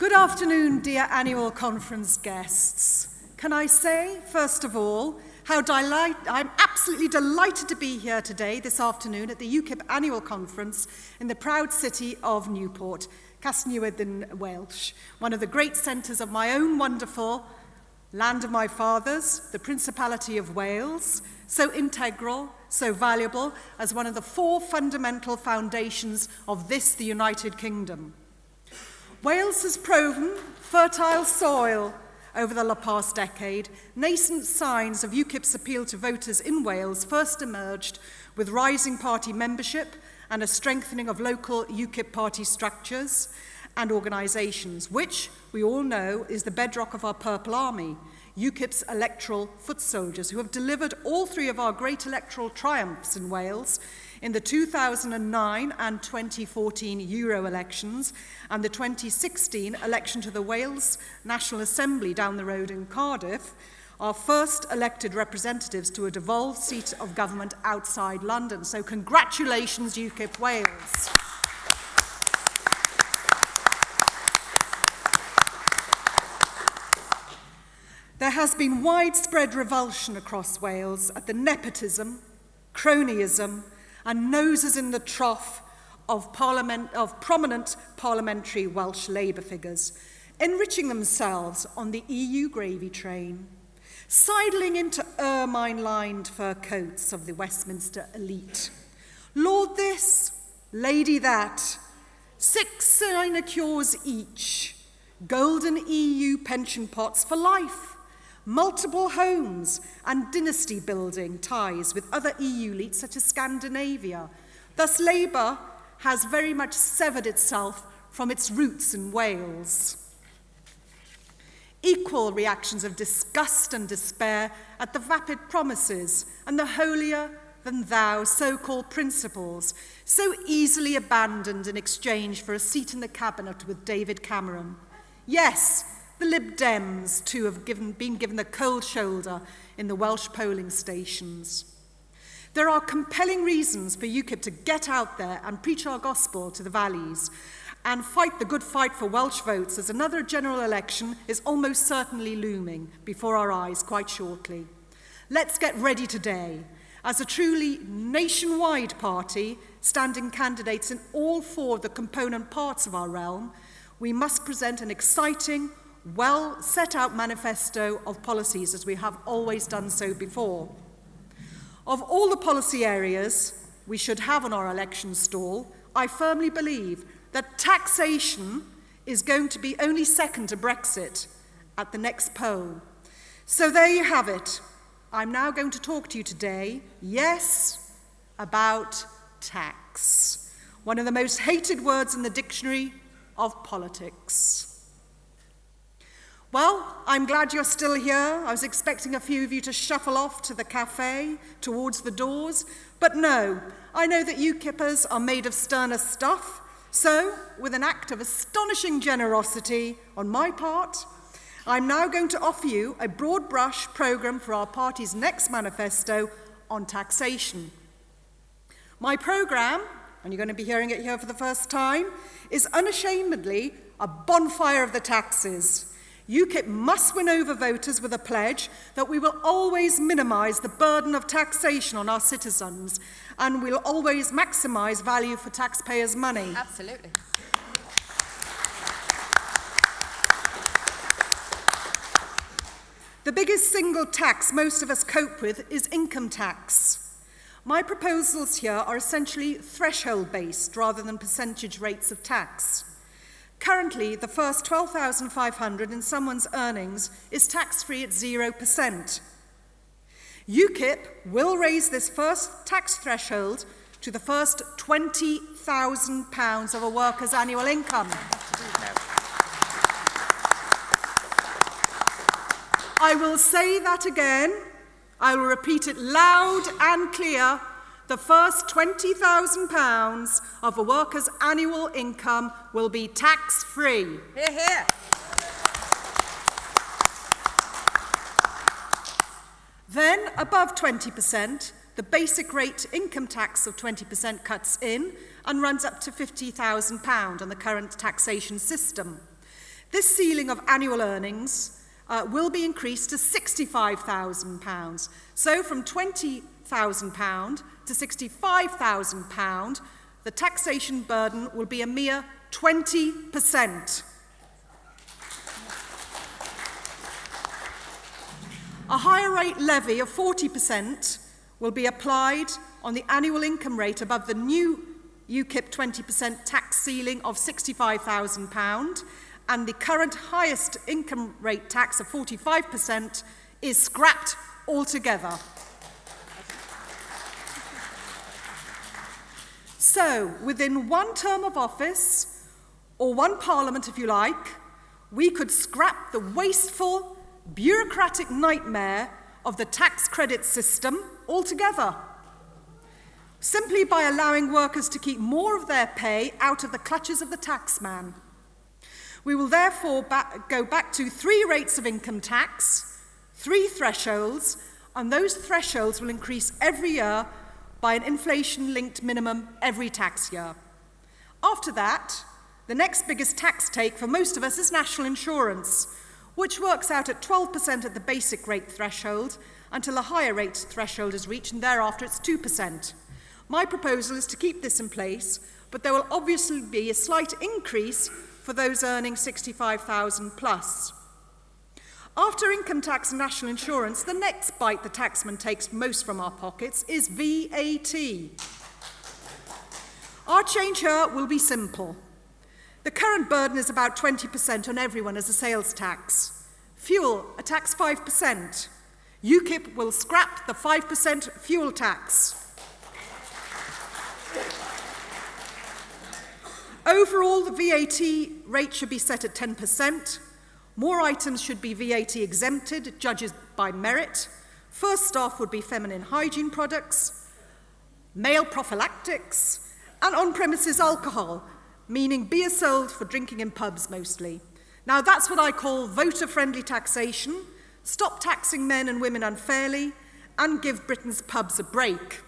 Good afternoon, dear annual conference guests. Can I say, first of all, I'm absolutely delighted to be here today, this afternoon, at the UKIP annual conference in the proud city of Newport, Casnewydd in Welsh, one of the great centres of my own wonderful land of my fathers, the Principality of Wales, so integral, so valuable, as one of the four fundamental foundations of this, the United Kingdom. Wales has proven fertile soil over the past decade. Nascent signs of UKIP's appeal to voters in Wales first emerged with rising party membership and a strengthening of local UKIP party structures and organisations, which we all know is the bedrock of our Purple Army, UKIP's electoral foot soldiers, who have delivered all three of our great electoral triumphs in Wales in the 2009 and 2014 Euro elections and the 2016 election to the Wales National Assembly down the road in Cardiff, our first elected representatives to a devolved seat of government outside London. So congratulations, UKIP Wales. There has been widespread revulsion across Wales at the nepotism, cronyism, and noses in the trough of prominent parliamentary Welsh Labour figures, enriching themselves on the EU gravy train, sidling into ermine-lined fur coats of the Westminster elite. Lord this, lady that, 6 sinecures each, golden EU pension pots for life, multiple homes and dynasty building ties with other EU elites such as Scandinavia. Thus Labour has very much severed itself from its roots in Wales. Equal reactions of disgust and despair at the vapid promises and the holier-than-thou so-called principles so easily abandoned in exchange for a seat in the cabinet with David Cameron. Yes, the Lib Dems, too, have been given the cold shoulder in the Welsh polling stations. There are compelling reasons for UKIP to get out there and preach our gospel to the valleys and fight the good fight for Welsh votes, as another general election is almost certainly looming before our eyes quite shortly. Let's get ready today. As a truly nationwide party, standing candidates in all four of the component parts of our realm, we must present an exciting, well set out manifesto of policies, as we have always done so before. Of all the policy areas we should have on our election stall, I firmly believe that taxation is going to be only second to Brexit at the next poll. So there you have it. I'm now going to talk to you today, yes, about tax, one of the most hated words in the dictionary of politics. Well, I'm glad you're still here. I was expecting a few of you to shuffle off to the cafe, towards the doors, but no, I know that UKIPers are made of sterner stuff, so with an act of astonishing generosity on my part, I'm now going to offer you a broad brush programme for our party's next manifesto on taxation. My programme, and you're going to be hearing it here for the first time, is unashamedly a bonfire of the taxes. UKIP must win over voters with a pledge that we will always minimise the burden of taxation on our citizens and we'll always maximise value for taxpayers' money. Absolutely. The biggest single tax most of us cope with is income tax. My proposals here are essentially threshold-based rather than percentage rates of tax. Currently, the first $12,500 in someone's earnings is tax-free at 0%. UKIP will raise this first tax threshold to the first £20,000 of a worker's annual income. I will say that again. I will repeat it loud and clear. The first £20,000 of a worker's annual income will be tax-free. Hear, hear. Then, above 20%, the basic rate income tax of 20% cuts in and runs up to £50,000 on the current taxation system. This ceiling of annual earnings will be increased to £65,000. So from £20,000 to £65,000, the taxation burden will be a mere 20%. A higher rate levy of 40% will be applied on the annual income rate above the new UKIP 20% tax ceiling of £65,000, and the current highest income rate tax of 45% is scrapped altogether. So, within one term of office, or one parliament if you like, we could scrap the wasteful, bureaucratic nightmare of the tax credit system altogether, simply by allowing workers to keep more of their pay out of the clutches of the taxman. We will therefore go back to 3 rates of income tax, 3 thresholds, and those thresholds will increase every year by an inflation-linked minimum every tax year. After that, the next biggest tax take for most of us is national insurance, which works out at 12% at the basic rate threshold until a higher rate threshold is reached, and thereafter it's 2%. My proposal is to keep this in place, but there will obviously be a slight increase for those earning £65,000 plus. After income tax and national insurance, the next bite the taxman takes most from our pockets is VAT. Our change here will be simple. The current burden is about 20% on everyone as a sales tax. Fuel, a tax 5%. UKIP will scrap the 5% fuel tax. Overall, the VAT rate should be set at 10%. More items should be VAT exempted, judged by merit. First off would be feminine hygiene products, male prophylactics, and on-premises alcohol, meaning beer sold for drinking in pubs mostly. Now that's what I call voter-friendly taxation, stop taxing men and women unfairly, and give Britain's pubs a break.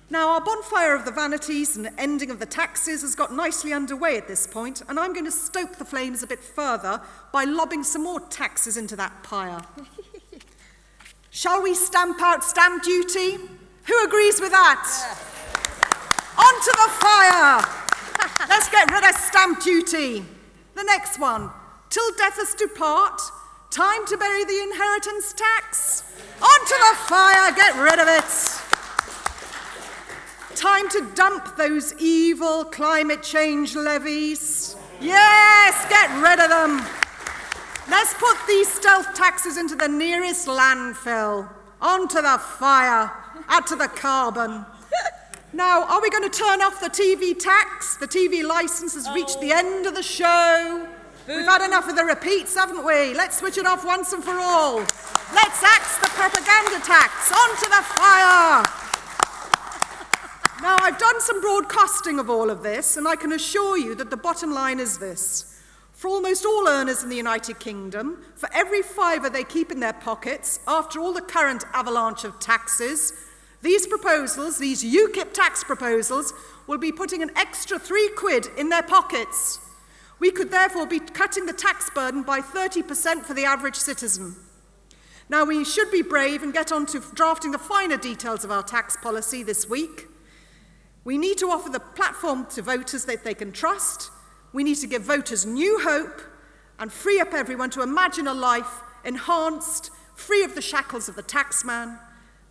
Now, our bonfire of the vanities and the ending of the taxes has got nicely underway at this point, and I'm going to stoke the flames a bit further by lobbing some more taxes into that pyre. Shall we stamp out stamp duty? Who agrees with that? Onto the fire! Let's get rid of stamp duty. The next one. Till death us do part, time to bury the inheritance tax. Onto the fire, get rid of it. Time to dump those evil climate change levies. Yes, get rid of them. Let's put these stealth taxes into the nearest landfill. Onto the fire, add to the carbon. Now, are we going to turn off the TV tax? The TV licence has reached the end of the show. We've had enough of the repeats, haven't we? Let's switch it off once and for all. Let's axe the propaganda tax. Onto the fire. Now, I've done some broadcasting of all of this, and I can assure you that the bottom line is this. For almost all earners in the United Kingdom, for every fiver they keep in their pockets, after all the current avalanche of taxes, these proposals, these UKIP tax proposals, will be putting an extra £3 in their pockets. We could therefore be cutting the tax burden by 30% for the average citizen. Now, we should be brave and get on to drafting the finer details of our tax policy this week. We need to offer the platform to voters that they can trust. We need to give voters new hope and free up everyone to imagine a life enhanced, free of the shackles of the taxman,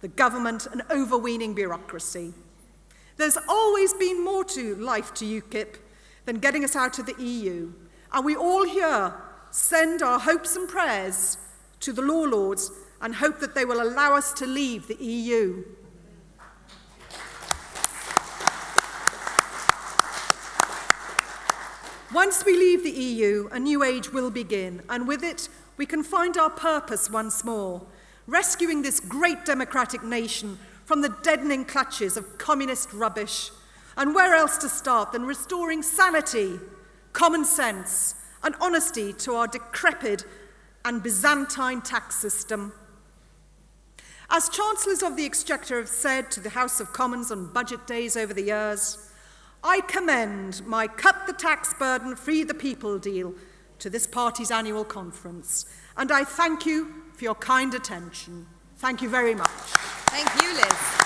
the government, and overweening bureaucracy. There's always been more to life to UKIP than getting us out of the EU. And we all here send our hopes and prayers to the law lords and hope that they will allow us to leave the EU. Once we leave the EU, a new age will begin, and with it, we can find our purpose once more, rescuing this great democratic nation from the deadening clutches of communist rubbish. And where else to start than restoring sanity, common sense, and honesty to our decrepit and Byzantine tax system. As Chancellors of the Exchequer have said to the House of Commons on budget days over the years, I commend my cut the tax burden, free the people deal to this party's annual conference, and I thank you for your kind attention. Thank you very much. Thank you, Liz.